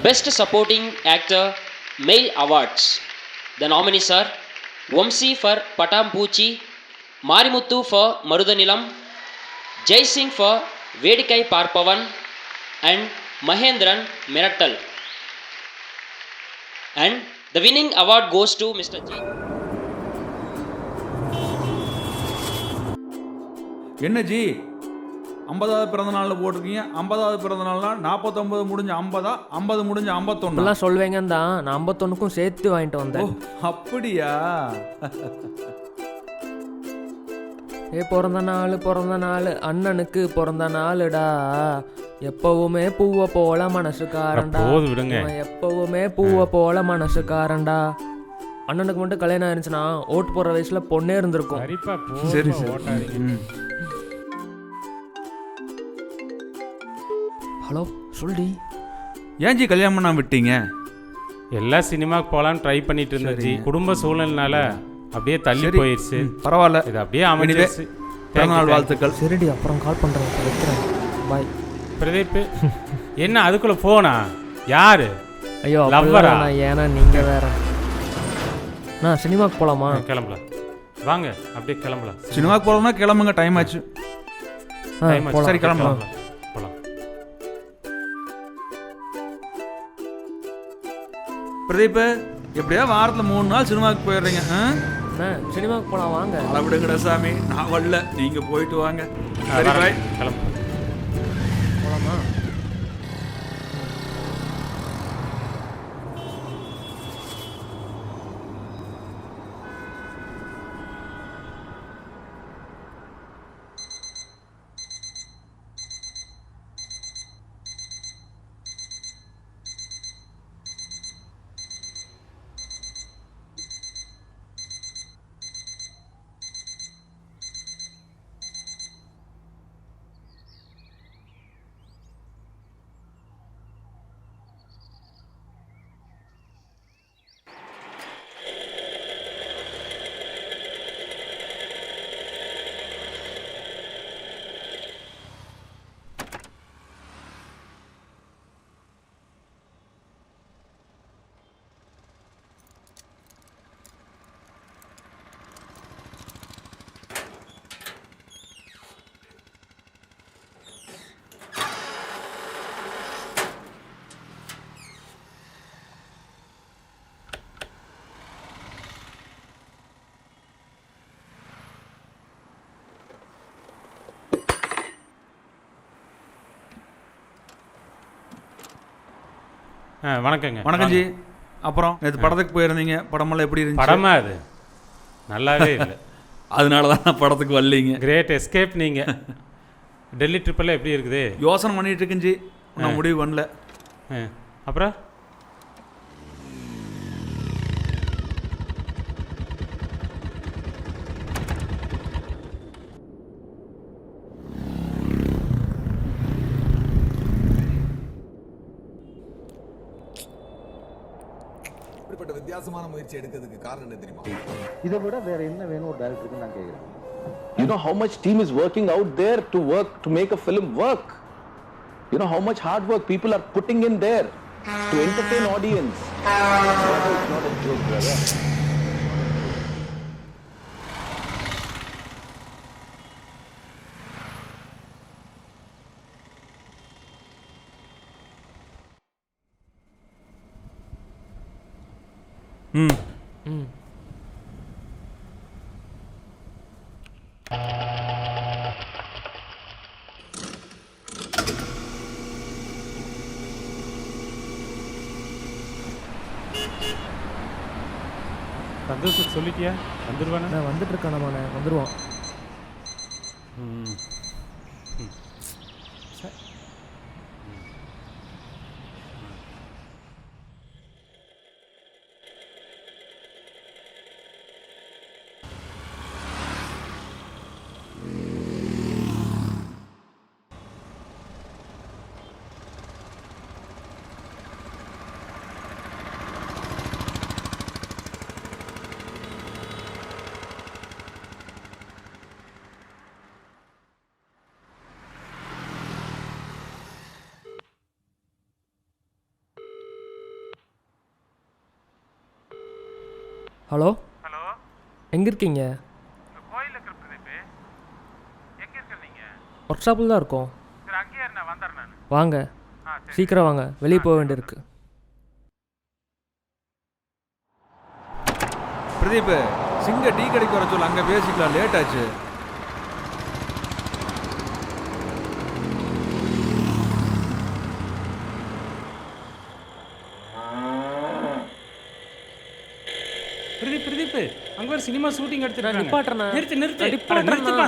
Best Supporting Actor Male Awards. The nominees are Vamsi for Patampuchi, Marimuthu for Marudanilam, Jai Singh for Vedikai Parpavan, and Mahendran Merattal. And the winning award goes to Mr. G. என்ன G 50வது பிறந்த நாளில் போட்டிருக்கீங்க? 50வது பிறந்த நாள்னா 49 முடிஞ்ச 50, 50 முடிஞ்ச 51. இப்பெல்லாம் சொல்வேங்கன்னு தான் நான் 51க்கும் சேர்த்து வாங்கிட்டு வந்தேன். அப்படியா? பிறந்த நாள் அண்ணனுக்கு பிறந்த நாளுடா, எப்பவுமே பூவை போல மனசுக்காரன்டா, எப்பவுமே பூவை போல மனசுக்காரன்டா. அண்ணனுக்கு மட்டும் கல்யாணம் ஆயிருந்துச்சுன்னா ஓட்டு போடுற வயசுல பொண்ணே இருந்திருக்கும். சரி சரி. ஹலோ சொல்டி, ஏன் ஜி கல்யாணம் பண்ணாம விட்டீங்க? எல்லா சினிமாவுக்கு போகலான்னு ட்ரை பண்ணிட்டு இருந்துச்சு, குடும்ப சூழ்நிலைனால அப்படியே தள்ளி போயிடுச்சு. பரவாயில்ல, இது அப்படியே அமைஞ்சிருச்சு. பிறந்தநாள் வாழ்த்துக்கள். சரிடி, அப்புறம் கால் பண்ணுறேன், வைக்கிறேன், பாய். பிரதீப், என்ன அதுக்குள்ளே போனா? யாரு? ஐயோ லவ்வரா? ஏன்னா நீங்கள் வேற. நான் சினிமாவுக்கு போகலாமா? கிளம்பலாம் வாங்க, அப்படியே கிளம்பலாம். சினிமாவுக்கு போகலாம்னா கிளம்புங்க, டைம் ஆச்சு. சரி கிளம்பலாம். பிரதீப், எப்படியா வாரத்தில் 3 நாள் சினிமாவுக்கு போயிடுறீங்க? சினிமாவுக்கு போகலாம் வாங்க. அளவிடுங்கடா சாமி, நான் வரல, நீங்கள் போயிட்டு வாங்க. சரி பாய், கிளம்பு. போகலாமா? வணக்கங்க. வணக்கம் ஜி. அப்புறம் நேற்று படத்துக்கு போயிருந்தீங்க, படமெல்லாம் எப்படி இருந்துச்சு? படமா அது நல்லாவே இல்லை. அதனால தான் நான் படத்துக்கு வரலீங்க. Great escape. நீங்கள் டெல்லி ட்ரிப்பெல்லாம் எப்படி இருக்குது? யோசனை பண்ணிட்டு இருக்கேன் ஜி, நான் முடிவு பண்ணல. அப்புறம் வித்தியாசமான முயற்சி எடுக்கிறதுக்கு காரணம் என்ன தெரியுமா? இதை விட வேற என்ன வேணும் ஒரு டைரக்டருக்கு நான் கேக்குறேன். You know how much team is working out there to make a film work. You know how much hard work people are putting in there to entertain audience. It's not a joke, brother. சந்தோஷம் சொல்லிட்டியா? வந்துடுவானே? நான் வந்துட்டு இருக்கானே, வந்துடுவான். Hello hello, எங்கே இருக்கீங்க? கோயிலில் இருக்கிற பிரதீப். எங்கே இருக்க நீங்கள்? ஒர்க் ஷாப்பில் தான் இருக்கோம். சரி, அங்கேயே நான் வந்துடுறேன் நான். வாங்க, சரி. சீக்கிரம் வாங்க, வெளியே போக வேண்டியிருக்கு. பிரதீப், சிங்க டீ கடைக்கு வர சொல்ல, அங்கே பேசிக்கலாம், லேட் ஆச்சு. பிரதீப் அங்கே ஒரு சினிமா ஷூட்டிங் எடுத்துருக்காங்க. நிப்பாட்டுறேண்ணா. நிறுத்துப்பா.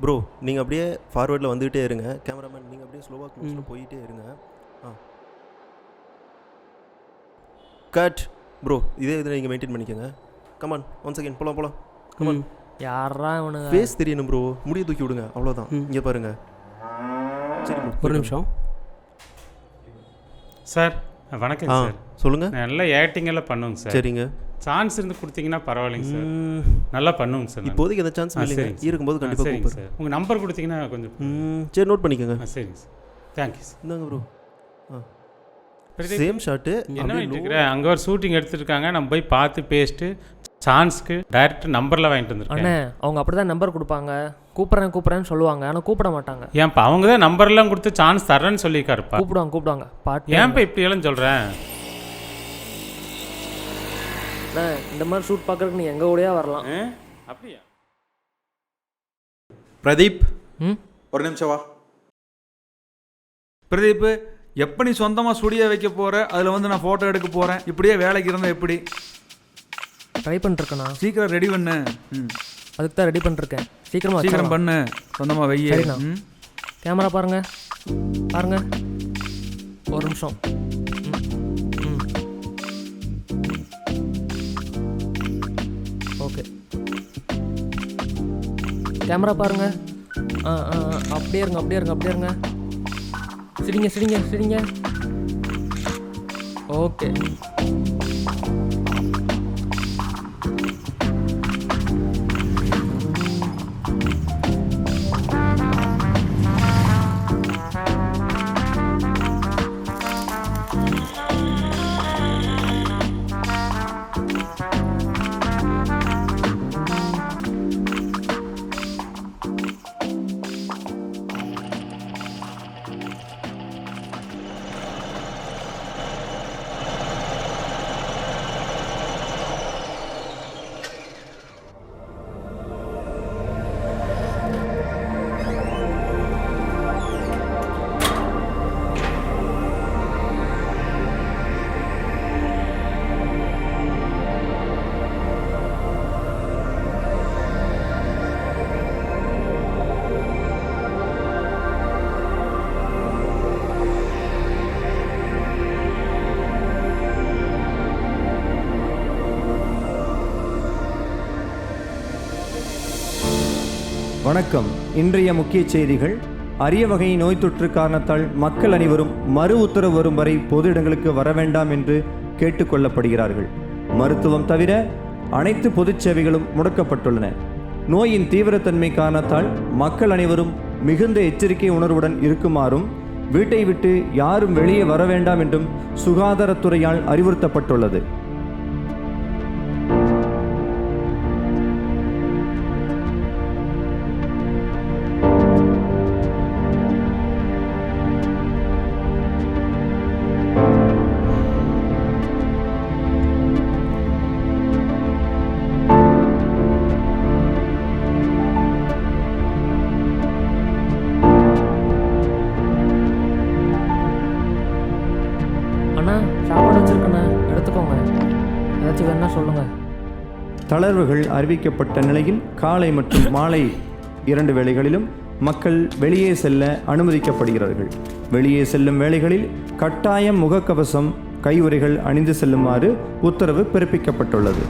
ப்ரோ நீங்கள் அப்படியே ஃபார்வர்டில் வந்துகிட்டே இருங்க. கேமராமேன் நீங்கள் அப்படியே ஸ்லோவாக க்ளோஸில் போயிட்டே இருங்க. கட் ப்ரோ, இதே இதில் நீங்கள் மெயின்டைன் பண்ணிக்கோங்க. கமான், ஒன் செகண்ட், போகலாம் கமான். யாரா இவனுங்க? ஃபேஸ் தெரியணும் ப்ரோ, முடியை தூக்கி விடுங்க, அவ்வளோதான். இங்கே பாருங்கள். சரி ப்ரோ, ஒரு நிமிஷம் சார். வணக்கம் சார். சொல்லுங்கள். நல்லா ஆக்டிங் எல்லாம் பண்ணுங்க சார். சரிங்க. சான்ஸ் இருந்து கொடுத்தீங்கன்னா பரவாயில்லைங்க சார். நல்லா பண்ணுங்க சார். இப்போதைக்கு எந்த சான்ஸ் இல்லைங்க, இருக்கும்போது கண்டிப்பாக சரிங்க சார். உங்கள் நம்பர் கொடுத்தீங்கன்னா கொஞ்சம். சரி, நோட் பண்ணிக்கோங்க. சரிங்க சார், தேங்க்யூ சார். இந்தாங்க ப்ரோ. Same shot. என்ன பண்ணிட்டு அங்கே ஒரு ஷூட்டிங் எடுத்துருக்காங்க, நம்ம போய் பார்த்து பேசிட்டு சான்ஸ்க்கு டைரக்ட் நம்பரில் வாங்கிட்டு வந்துருக்கேன். அண்ணே, அவங்க அப்படி தான் நம்பர் கொடுப்பாங்க, கூப்பிட்றேன்னு சொல்லுவாங்க, ஆனால் கூப்பிட மாட்டாங்க. ஏன்ப்பா அவங்க தான் நம்பர்லாம் கொடுத்து சான்ஸ் தரேன்னு சொல்லியிருக்காருப்பா. கூப்பிடுவாங்க பாட்டு. ஏன்ப்பா இப்படி எல்லாம் சொல்கிறேன்? இந்த மாதிரி ஷூட் பார்க்கறதுக்கு நீ எங்கள் கூடயா வரலாம். அப்படியா? பிரதீப், ம், ஒரு நிமிஷம் வா. பிரதீப், எப்போ நீ சொந்தமாக ஸ்டுடியோ வைக்க போகிற, அதில் வந்து நான் ஃபோட்டோ எடுக்க போகிறேன், இப்படியே வேலைக்கு இருந்தால் எப்படி? ட்ரை பண்ணிருக்கேண்ணா. சீக்கிரம் ரெடி பண்ணு. அதுக்கு தான் ரெடி பண்ணிருக்கேன். சீக்கிரம் பண்ணு, சொந்தமாக வைய. சரிண்ணா. கேமரா பாருங்க. ஒரு நிமிஷம். ஓகே, கேமரா பாருங்க. அப்படியே இருங்க. சிரிங்க. ஓகே. வணக்கம். இன்றைய முக்கிய செய்திகள். அரிய வகை நோய் தொற்று காரணத்தால் மக்கள் அனைவரும் மறு உத்தரவு வரும் வரை பொது இடங்களுக்கு வர வேண்டாம் என்று கேட்டுக்கொள்ளப்படுகிறார்கள். மருத்துவம் தவிர அனைத்து பொதுச் சேவைகளும் முடக்கப்பட்டுள்ளன. நோயின் தீவிரத்தன்மை காரணத்தால் மக்கள் அனைவரும் மிகுந்த எச்சரிக்கை உணர்வுடன் இருக்குமாறும் வீட்டை விட்டு யாரும் வெளியே வர வேண்டாம் என்றும் சுகாதாரத்துறையால் அறிவுறுத்தப்பட்டுள்ளது. தளர்வுகள் அறிவிக்கப்பட்ட நிலையில் காலை மற்றும் மாலை 2 வேளைகளிலும் மக்கள் வெளியே செல்ல அனுமதிக்கப்படுகிறார்கள். வெளியே செல்லும் வேளைகளில் கட்டாயம் முகக்கவசம், கையுறைகள் அணிந்து செல்லுமாறு உத்தரவு பிறப்பிக்கப்பட்டுள்ளது.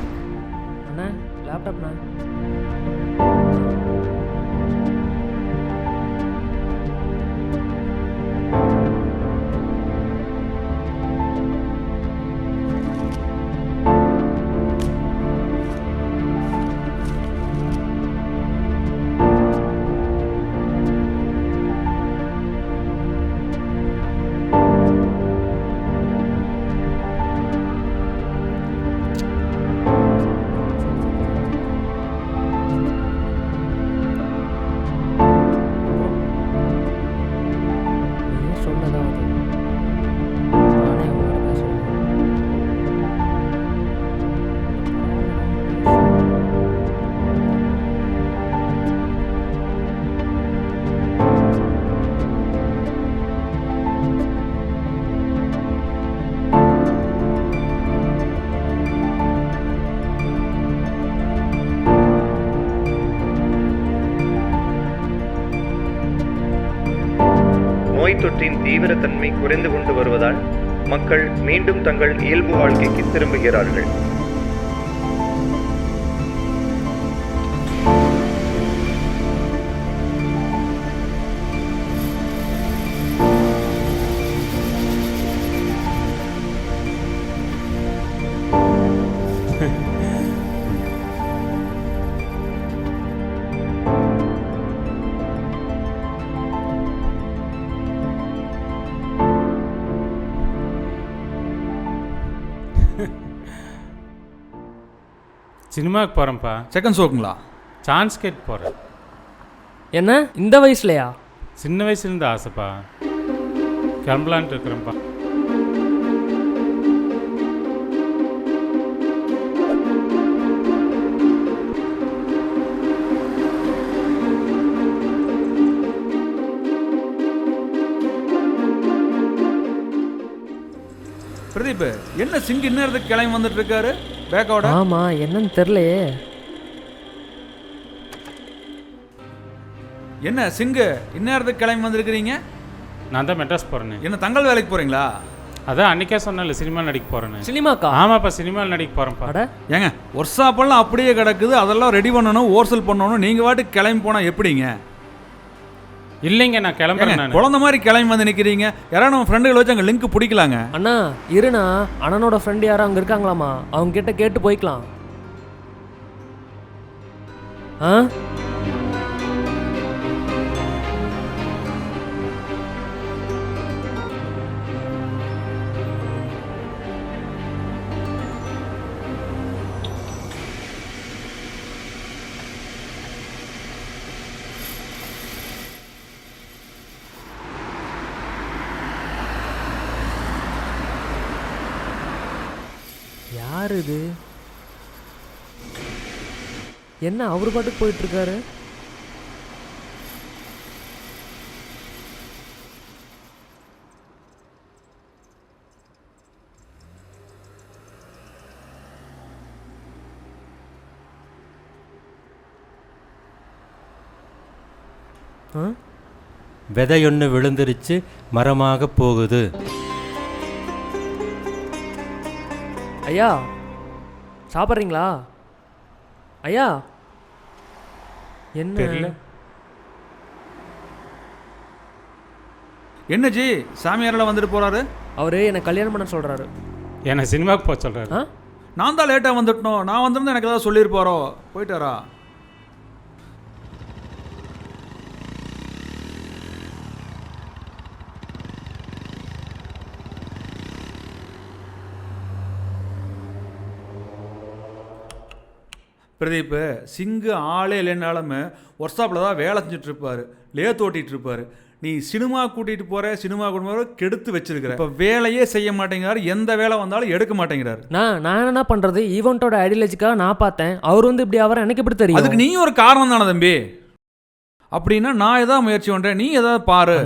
நோய் தொற்றின் தீவிரத்தன்மை குறைந்து கொண்டு வருவதால் மக்கள் மீண்டும் தங்கள் இயல்பு வாழ்க்கைக்கு திரும்புகிறார்கள். சினிமாவுக்கு போகிறேன்ப்பா. செகண்ட் ஷோக்குங்களா? சான்ஸ் கேட்டு போகிறேன். என்ன இந்த வயசுலையா? சின்ன வயசுலேருந்து ஆசைப்பா. கிளம்பலான்ட்டு இருக்கிறேன்ப்பா. பிரதீப், என்ன சிங்க் இன்னும் கிளம்பி வந்துட்டு இருக்காரு பேக்கோட? ஆமா, என்னன்னு தெரியலையே. என்ன சிங்கு இந்நேரத்துக்கு கிளம்பி வந்திருக்கிறீங்க? நான் தான் மெட்ராஸ் போகிறேன்னு. என்ன தங்கல் வேலைக்கு போகிறீங்களா? அதான் அன்றைக்கே சொன்னேன்ல சினிமா நடிக்க போகிறேன்னு. சினிமாக்கா? ஆமாப்பா, சினிமாவில் நடிக்க போகிறேன்ப்பா. ஏங்க ஒர்க் ஷாப்பெல்லாம் அப்படியே கிடக்குது, அதெல்லாம் ரெடி பண்ணணும், ஓர்சல் பண்ணணும். நீங்கள் வாட்டுக்கு கிளம்பி போனால் எப்படிங்க? இல்லைங்க, நான் கிளம்புறேன். குழந்தை மாதிரி கிளம்பி வந்து நிற்கிறீங்க. யாராவது நம்ம ஃப்ரெண்டுகளை வச்சு அங்கே லிங்க் பிடிக்கலாங்க. அண்ணா இருண்ணா, அண்ணனோட ஃப்ரெண்டு யாரும் அங்கே இருக்காங்களாமா, அவங்க கிட்ட கேட்டு போய்க்கலாம். ஆ யார் இது? என்ன அவர் பாட்டுக்கு போயிட்டு இருக்காரு? விதையொன்று விழுந்துருச்சு, மரமாக போகுது. ஐயா சாப்பிட்றீங்களா? ஐயா என்ன தெரியல. என்ன ஜி, சாமியாரெல்லாம் வந்துட்டு போறாரு? அவரு என்னை கல்யாணம் பண்ண சொல்றாரு. என்னை சினிமாவுக்கு போக சொல்கிறாரு. நான் தான் லேட்டாக வந்துட்டோம். நான் வந்திருந்தா எனக்கு ஏதாவது சொல்லியிருப்பாரோ. போயிட்டாரா? பிரதீப், சிங்கு ஆளே இல்லைனாலுமே ஒர்க் ஷாப்பில் தான் வேலை செஞ்சுட்ருப்பார், லேத் ஓட்டிகிட்டு இருப்பார். நீ சினிமா கூட்டிகிட்டு போகிற, சினிமா கூட்டிட்டு கெடுத்து வச்சிருக்கிற. இப்போ வேலையே செய்ய மாட்டேங்கிறாரு, எந்த வேலை வந்தாலும் எடுக்க மாட்டேங்கிறாரு. நான் என்ன பண்ணுறது? ஈவெண்ட்டோட ஐடியாலஜிக்காக நான் பார்த்தேன். அவர் வந்து இப்படி அவரை எனக்கு எப்படி தெரியும்? அதுக்கு நீ ஒரு காரணம் தானே தம்பி. அப்படின்னா நான் எதாவது முயற்சி பண்ணுறேன், நீ எதாவது பாரு.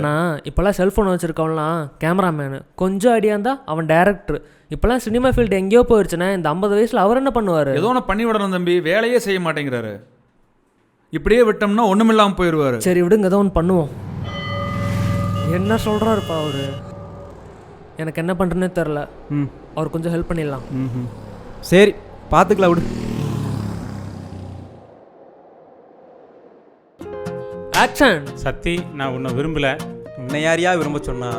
இப்போல்லாம் செல்ஃபோன் வச்சுருக்கவன்லாம் கேமராமேனு, கொஞ்சம் ஐடியா இருந்தால் அவன் டேரக்டர். இப்போல்லாம் சினிமா ஃபீல்டு எங்கேயோ போயிடுச்சுன்னா இந்த 50 வயசில் அவர் என்ன பண்ணுவார்? ஏதோ ஒன்று பண்ணி விடணும் தம்பி, வேலையே செய்ய மாட்டேங்கிறாரு. இப்படியே விட்டோம்னா ஒன்றுமில்லாமல் போயிடுவார். சரி விடுங்க, ஏதோ ஒன்று பண்ணுவோம். என்ன சொல்கிறாருப்பா அவரு? எனக்கு என்ன பண்ணுறேன்னே தெரில. அவர் கொஞ்சம் ஹெல்ப் பண்ணிடலாம். சரி பார்த்துக்கலாம், விடு. ஆக்ஷன். சத்தி, நான் உன்னை விரும்பல. உன்னை யாரையா விரும்ப சொன்னா?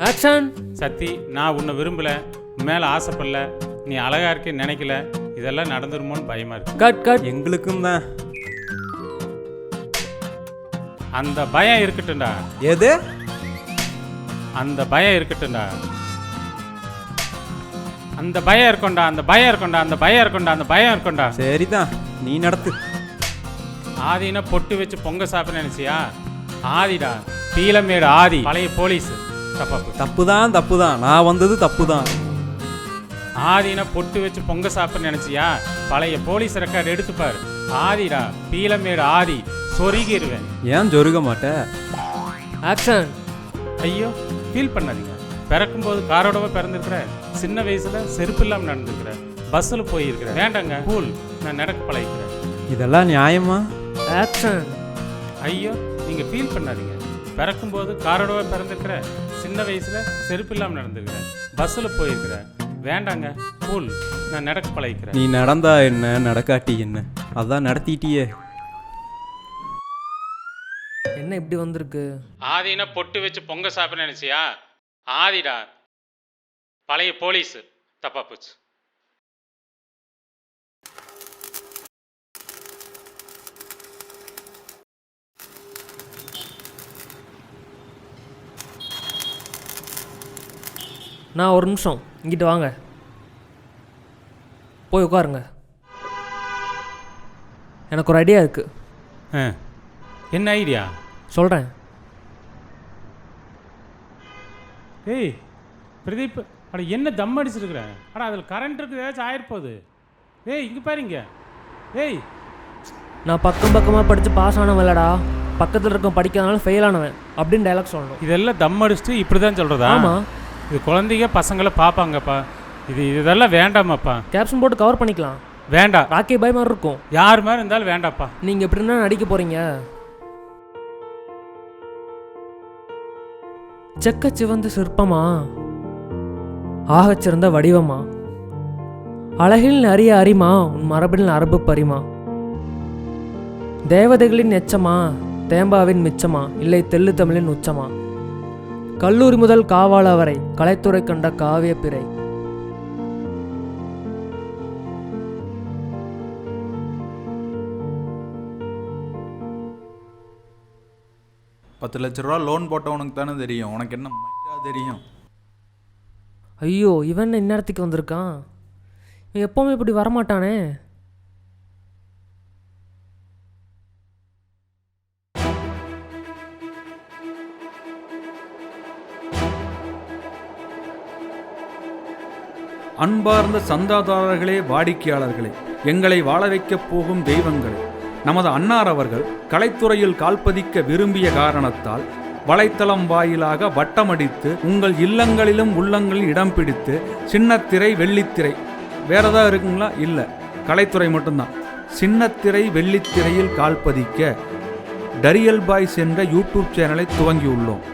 ஆக்ஷன். சத்தி, நான் உன்னை விரும்பல, மேலே ஆசைப்படல, நீ அழகா இருக்கேன்னு நினைக்கல. இதெல்லாம் நடந்துருமோன்னு பயமா இருக்கு. Cut cut. எங்களுக்கும் தான். அந்த பயம் இருக்கட்டும்டா. எது? அந்த பயம் இருக்கட்டும்டா. அந்த பயம் இருக்கும்டா, அந்த பயம் இருக்கும்டா, அந்த பயம் இருக்கும்டா, அந்த பயம் இருக்கும்டா. சரிதான், நீ நடத்து. ஆதினா பொட்டு வச்சு பொங்க சாப்பிட நினைச்சியா? ஆதிடா, பீலமேடு ஆதி, பழைய போலீஸ். தப்புதான் தப்புதான், நான் வந்தது தப்புதான். ஆதினா பொட்டு வச்சு பொங்க சாப்பிட நினைச்சியா? பழைய போலீஸ் ரெக்கார்டு எடுத்துப்பாரு. ஆதிடா, பீலமேடு ஆதி, சொருகிடுவேன். ஏன் சொருக மாட்டேன்? ஆக்ஷன். ஐயோ, ஃபீல் பண்ணாதீங்க. பிறக்கும்போது காரோடவே பிறந்திருக்கிற, சின்ன வயசுல செருப்பு இல்லாமல் நடந்துருக்கிற, பஸ்ஸில் போயிருக்கிற. வேண்டாங்க, கூல், நான் நடக்க பழகிக்கிறேன். இதெல்லாம் நியாயமா? ஆக்ஷன். ஐயோ, நீங்க ஃபீல் பண்ணாதீங்க. பிறக்கும்போது காரோடவே பிறந்திருக்கிற, சின்ன வயசில் செருப்பு இல்லாமல் நடந்திருக்கிற, பஸ்ஸில் போயிருக்கிற. வேண்டாங்க, கூல், நான் நடக்க பழகிக்கிறேன். நீ நடந்தா என்ன, நடக்காட்டி என்ன, அதான் நடத்திட்டியே. என்ன இப்படி வந்திருக்கு? ஆதினா பொட்டு வச்சு பொங்க சாப்பிட நினைச்சியா? ஆதிடா, பழைய போலீஸ். தப்பா போச்சு. நான் ஒரு நிமிஷம், இங்கிட்டு வாங்க, போய் உட்காருங்க. எனக்கு ஒரு ஐடியா இருக்குது. என்ன ஐடியா? சொல்கிறேன். ஏய் பிரதீப், அட என்ன தம் அடிச்சிருக்கிறேன்? அட அதில் கரண்ட் இருக்குது, ஏதாச்சும் ஆயிருப்போகுது. ஏய் இங்கே பாருங்க. ஏய், நான் பக்கமாக படித்து பாஸ் ஆனவன்லடா, பக்கத்தில் இருக்க படிக்காதனாலும் ஃபெயில் ஆனவன் அப்படின்னு டைலாக் சொல்லணும். இதெல்லாம் தம் அடிச்சுட்டு இப்படி தான் சொல்கிறதா? ஆமாம். இது குழந்தைங்க பசங்களை பார்ப்பாங்கப்பா. இதெல்லாம் வேண்டாமாப்பா. கேப்ஷன் போட்டு கவர் பண்ணிக்கலாம். வேண்டாம். ராக்கி பாய் மாதிரி இருக்கும். யார் மாதிரி இருந்தாலும் வேண்டாப்பா. நீங்கள் எப்படின்னா நடிக்க போகிறீங்க? செக்க சிவந்த சிற்பமா, ஆகச்சிறந்த வடிவமா, அழகில் அரிய அரிமா, உன் மரபில் அரபு பரிமா, தேவதைகளின் எச்சமா, தேம்பாவின் மிச்சமா, இல்லை தெள்ளு தமிழின் உச்சமா, கல்லூரி முதல் காவால வரை கலைத்துறை கண்ட காவிய பிறை. ₹10,00,000 லோன் போட்டவனுக்கு தானே தெரியும், உனக்கு என்ன மைண்டா தெரியும்? ஐயோ, இவன் இந்நேரத்துக்கு வந்திருக்கான். இவன் எப்போவுமே இப்படி வரமாட்டானே. அன்பார்ந்த சந்தாதாரர்களே, வாடிக்கையாளர்களே, எங்களை வாழ வைக்கப் போகும் தெய்வங்களே, நமது அன்னார் அவர்கள் கலைத்துறையில் கால்பதிக்க விரும்பிய காரணத்தால் வலைத்தளம் வாயிலாக வட்டமடித்து உங்கள் இல்லங்களிலும் உள்ளங்களில் இடம் பிடித்து சின்னத்திரை வெள்ளித்திரை வேற ஏதாவது இருக்குங்களா? இல்லை, கலைத்துறை மட்டும்தான். சின்னத்திரை வெள்ளித்திரையில் கால்பதிக்க டரியல் பாய்ஸ் என்ற யூடியூப் சேனலை துவங்கியுள்ளோம்.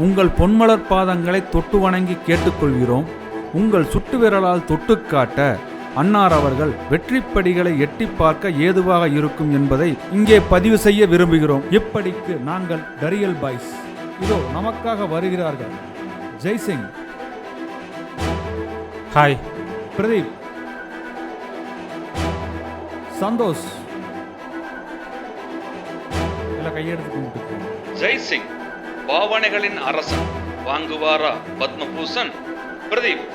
உங்கள் பொன்மலர் பாதங்களை தொட்டு வணங்கி கேட்டுக்கொள்கிறோம். உங்கள் சுட்டு விரலால் தொட்டுக்காட்ட அன்னார் அவர்கள் வெற்றிப்படிகளை எட்டி பார்க்க ஏதுவாக இருக்கும் என்பதை இங்கே பதிவு செய்ய விரும்புகிறோம். இப்படிக்கு நாங்கள் டரியல் பாய்ஸ். இதோ நமக்காக வருகிறார்கள் ஜெய்சிங், ஹாய், பிரதீப், சந்தோஷ், எல்லாம் கையெடுத்து கும்பிட்டு. ஜெய்சிங் பாவனைகளின் அரசன், வாங்குவாரா பத்மபூஷன். பிரதீப்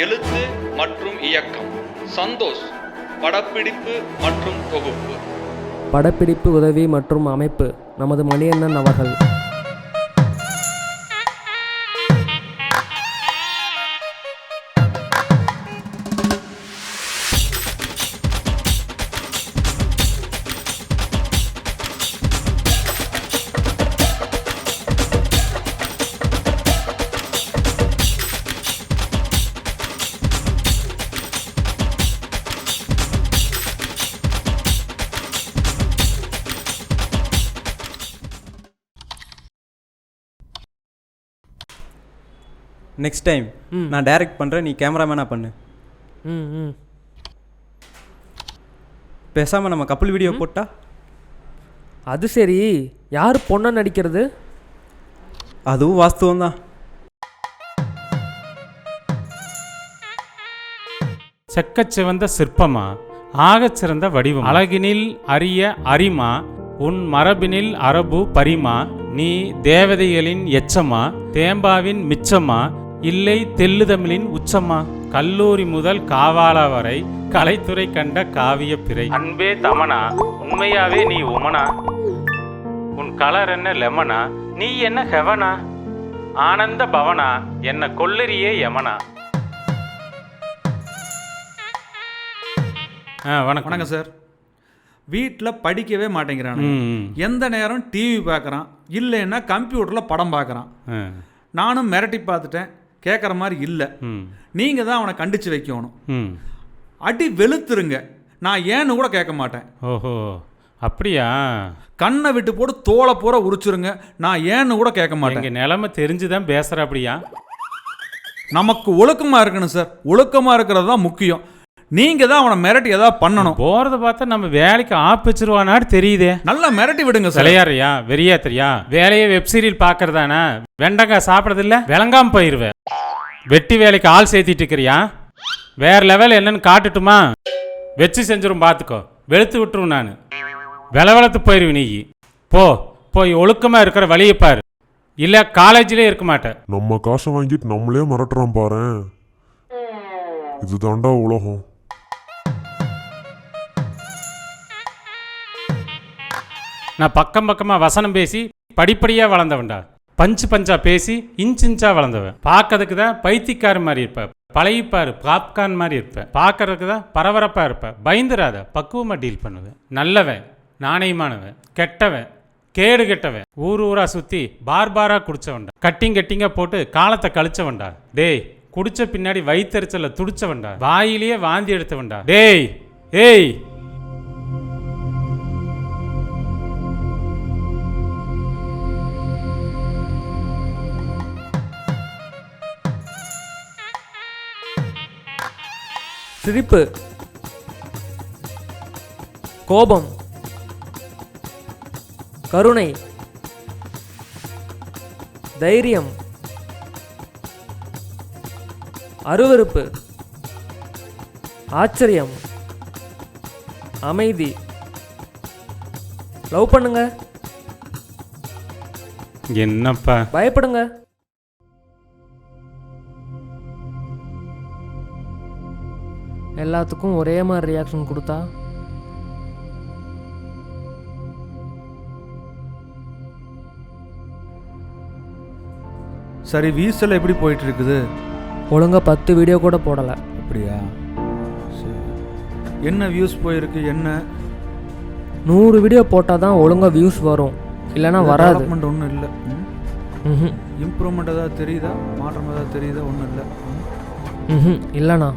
எழுத்து மற்றும் இயக்கம். சந்தோஷ் படப்பிடிப்பு மற்றும் தொகுப்பு. படப்பிடிப்பு உதவி மற்றும் அமைப்பு நமது மணியண்ணன் அவர்கள். நெக்ஸ்ட் டைம் நான் டைரக்ட் பண்ணுறேன், நீ கேமராமேனாக பண்ணு. பேசாமல் நம்ம கப்பல் வீடியோ போட்டா? அது சரி, யார் பொண்ணை நடிக்கிறது? அதுவும் வாஸ்தவம் தான். செக்கச்சிவந்த சிற்பமா, ஆகச்சிறந்த வடிவம், அழகினில் அரிய அரிமா, உன் மரபினில் அரபு பரிமா, நீ தேவதைகளின் எச்சமா, தேம்பாவின் மிச்சமா, இல்லை தெள்ளு தமிழின் உச்சமா, கல்லூரி முதல் காவாலா வரை கலைத்துறை கண்ட காவிய பிறை. அன்பே தமனா, உண்மையாவே நீ உமனா, உன் கலர் என்ன லெமனா, நீ என்ன ஹெவனா, ஆனந்த பவனா, என்ன கொல்லரியே யமனா. வணக்கம். வணக்கம் சார். வீட்டில் படிக்கவே மாட்டேங்கிறான், எந்த நேரம் டிவி பார்க்குறான், இல்லைன்னா கம்ப்யூட்டரில் படம் பார்க்குறான். நானும் மிரட்டி பார்த்துட்டேன், கேட்குற மாதிரி இல்லை. நீங்கள் தான் அவனை கண்டித்து வைக்கணும். அடி வெளுத்துருங்க, நான் ஏன்னு கூட கேட்க மாட்டேன். ஓஹோ, அப்படியா? கண்ணை விட்டு போட்டு தோலை பூரா உரிச்சிருங்க, நான் ஏன்னு கூட கேட்க மாட்டேன். எங்கள் நிலைமை தெரிஞ்சுதான் பேசுகிற. அப்படியா? நமக்கு ஒழுக்கமாக இருக்கணும் சார், ஒழுக்கமாக இருக்கிறது தான் முக்கியம். நீங்கள் தான் அவனை மிரட்டி ஏதாவது பண்ணணும். போகிறத பார்த்தா நம்ம வேலைக்கு ஆப்பிச்சிருவானான்னு தெரியுதே. நல்லா மிரட்டி விடுங்க சார். விளையாடுறியா வெறியாத்திரியா? வேலையை வெப்சீரியல் பார்க்கறதானா? வெண்டைக்காய் சாப்பிட்றதில்ல, விளங்காம போயிடுவேன். வெட்டி வேலைக்கு ஆள் சேர்த்திட்டு இருக்கிறியா? வேற லெவல் என்னன்னு காட்டுட்டுமா? வச்சு செஞ்சிரும் பார்த்துக்கோ, வெளுத்து விட்டுரும். நான் விளவளத்து போயிடுவேன். நீ போய் ஒழுக்கமாக இருக்கிற வழியை பாரு, இல்லை காலேஜிலே இருக்க மாட்டேன். நம்ம காசை வாங்கிட்டு நம்மளே மிரட்டுறான் பாரு, இது தாண்டா உலகம். நான் பக்கமாக வசனம் பேசி படிப்படியாக வளர்ந்தவன்டா. பஞ்சா பேசி இன்ச்சா வளர்ந்தவன். பார்க்கறதுக்கு தான் பைத்தியக்கார மாதிரி இருப்பேன், பழகிப்பாரு பாப்கார்ன் மாதிரி இருப்பேன். பார்க்கறதுக்கு தான் பரபரப்பாக இருப்பேன். பயந்துராத, பக்குவமாக டீல் பண்ணுவேன். நல்லவன், நாணயமானவன், கெட்டவன், கேடு கெட்டவன், ஊரா சுற்றி பார்பாராக குடிச்சவன்டா. கட்டிங்காக போட்டு காலத்தை கழிச்சவன்டா. டேய், குடிச்ச பின்னாடி வயிற்றுச்சல துடிச்சவன்டா. வாயிலேயே வாந்தி எடுத்தவன்டா. டேய் ஏய், சிரிப்பு, கோபம், கருணை, தைரியம், அருவருப்பு, ஆச்சரியம், அமைதி. லவ் பண்ணுங்க, என்னப்பா பயப்படுங்க. எல்லாத்துக்கும் ஒரே மாதிரி ரியாக்ஷன் கொடுத்தா சரி, வீசல் எப்படி போயிட்டு இருக்குது? ஒழுங்கா 10 வீடியோ கூட போடலை. அப்படியா? சரி, என்ன வியூஸ் போயிருக்கு? என்ன 100 வீடியோ போட்டால் தான் ஒழுங்காக வியூஸ் வரும், இல்லைன்னா வராது. டெவலப்மெண்ட் ஒன்றும் இல்லை. இம்ப்ரூவ்மெண்ட் ஏதாவது தெரியுதா? மாற்றம் ஏதாவது தெரியுதா? ஒன்றும் இல்லை. இல்லைண்ணா.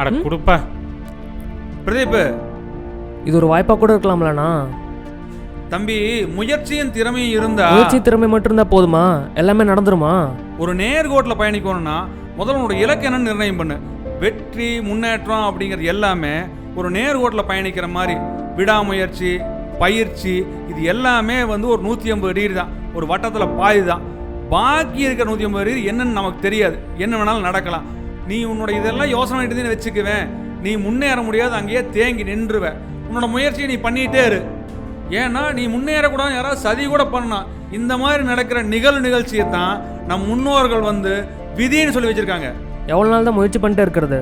அட கொடுப்பா. பிரதீப், இது ஒரு வாய்ப்பாக கூட இருக்கலாம்லண்ணா. தம்பி, முயற்சியும் திறமையும் இருந்தா, முயற்சி திறமை மட்டும் இருந்தால் போதுமா? எல்லாமே நடந்துருமா? ஒரு நேர்கோட்டில் பயணிக்கணும்னா முதல்ல உன்னோட இலக்கு என்னன்னு நிர்ணயம் பண்ணு. வெற்றி, முன்னேற்றம் அப்படிங்கிறது எல்லாமே ஒரு நேர்கோட்டில் பயணிக்கிற மாதிரி. விடாமுயற்சி, பயிற்சி, இது எல்லாமே வந்து ஒரு 180 டிகிரி தான், ஒரு வட்டத்தில் பாதி தான். பாக்கி இருக்கிற 180 டிகிரி என்னன்னு நமக்கு தெரியாது, என்ன வேணாலும் நடக்கலாம். நீ உன்னோட இதெல்லாம் யோசனை பண்ணிட்டு வச்சுக்குவேன், நீ முன்னேற முடியாது, அங்கேயே தேங்கி நின்றுவ. உன்னோட முயற்சியை நீ பண்ணிகிட்டே இரு. ஏன்னா நீ முன்னேறக்கூடாது, யாராவது சதி கூட பண்ணலாம். இந்த மாதிரி நடக்கிற நிகழ்ச்சியை தான் நம் முன்னோர்கள் வந்து விதின்னு சொல்லி வச்சுருக்காங்க. எவ்வளோ நாள் தான் முயற்சி பண்ணிட்டே இருக்கிறது?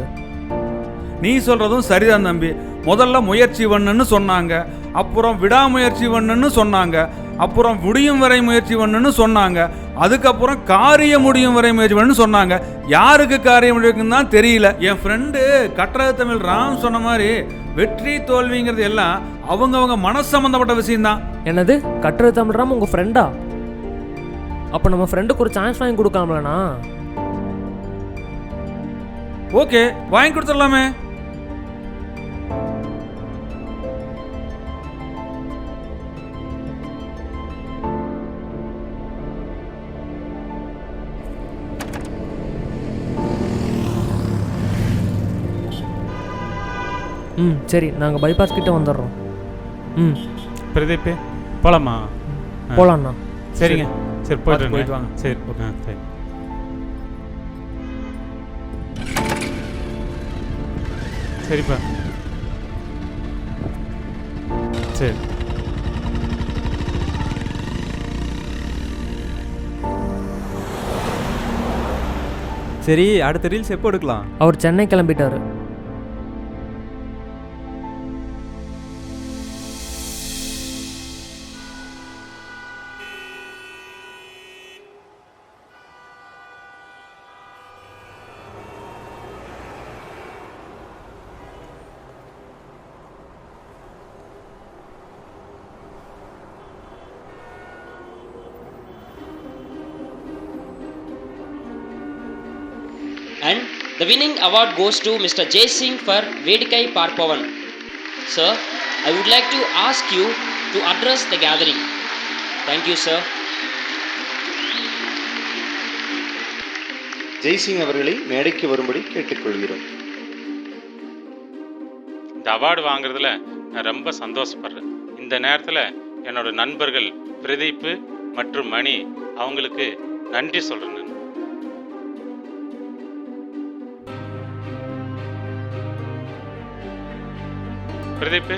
நீ சொல்கிறதும் சரிதான் தம்பி. முதல்ல முயற்சி பண்ணுன்னு சொன்னாங்க, அப்புறம் விடாமுயற்சி பண்ணுன்னு சொன்னாங்க, அப்புறம் முடியும் வரை முயற்சி பண்ணுன்னு சொன்னாங்க, அதுக்கப்புறம் காரியம் முடியும் வரை முயற்சி பண்ணுன்னு சொன்னாங்க. யாருக்கு காரியம் முடிவுக்குன்னு தான் தெரியல. என் ஃப்ரெண்டு கட்டுறது தமிழ் ராம் சொன்ன மாதிரி வெற்றி தோல்விங்கிறது எல்லாம் அவங்கவங்க மனசு சம்மந்தப்பட்ட விஷயம்தான். என்னது, கட்டுறது தமிழ் ராம் உங்கள் ஃப்ரெண்டா? அப்போ நம்ம ஃப்ரெண்டுக்கு ஒரு சான்ஸ் வாங்கி கொடுக்காமலண்ணா? ஓகே, வாங்கி கொடுத்துடலாமே. சரி, நாங்கள் பைபாஸ் கிட்ட வந்துடுறோம். பிரதீப், போகலாமா? போகலாண்ணா. சரிங்க, சரி போயிட்டு வாங்க. சரி, சரி. சரிப்பா, சரி. சரி, அடுத்த ரீல்ஸ் எப்போ எடுக்கலாம்? அவர் சென்னை கிளம்பிட்டாரு. The winning award goes to Mr. Jay Singh for Vedikai Parpavan. Sir, I would like to ask you to address the gathering. Thank you, sir. Jaisingh அவர்களை மேடைக்கு வரும்படி கேட்டுக்கொள்கிறோம். இந்த அவார்டு வாங்குறதுல நான் ரொம்ப சந்தோஷப்படுறேன். இந்த நேரத்தில் என்னோட நண்பர்கள் பிரதீப் மற்றும் மணி அவங்களுக்கு நன்றி சொல்கிறேன். நான் பிரதீப்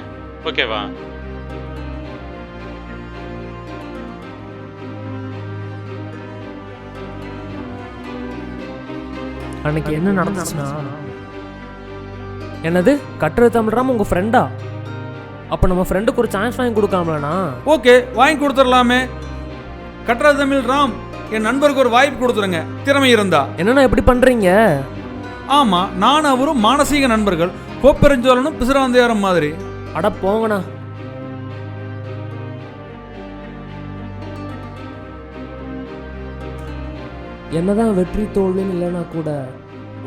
ஓகேவா? அன்னைக்கு என்ன நடந்துச்சுன்னா, என்னது கட்டுரை தமிழ்ராம் உங்கள் ஃப்ரெண்டா? அப்போ நம்ம ஃப்ரெண்டுக்கு ஒரு சான்ஸ் வாங்கி கொடுக்காமலண்ணா? ஓகே, வாங்கி கொடுத்துடலாமே. கட்டுரை தமிழ் ராம் என் நண்பருக்கு ஒரு வாய்ப்பு கொடுத்துருங்க, திறமை இருந்தா. என்னண்ணா எப்படி பண்ணுறீங்க? ஆமாம், நான் அவரும் மானசீக நண்பர்கள், கோப்பெருஞ்சோழனும் பிசுராந்தையாரம் மாதிரி. அட போங்கண்ணா. என்னதான் வெற்றி தோல்வின்னு இல்லைன்னா கூட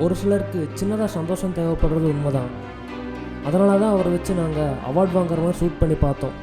ஒரு சிலருக்கு சின்னதாக சந்தோஷம் தேவைப்படுறது உண்மைதான். அதனால தான் அவரை வச்சு நாங்கள் அவார்ட் வாங்குற மாதிரி ஷூட் பண்ணி பார்த்தோம்.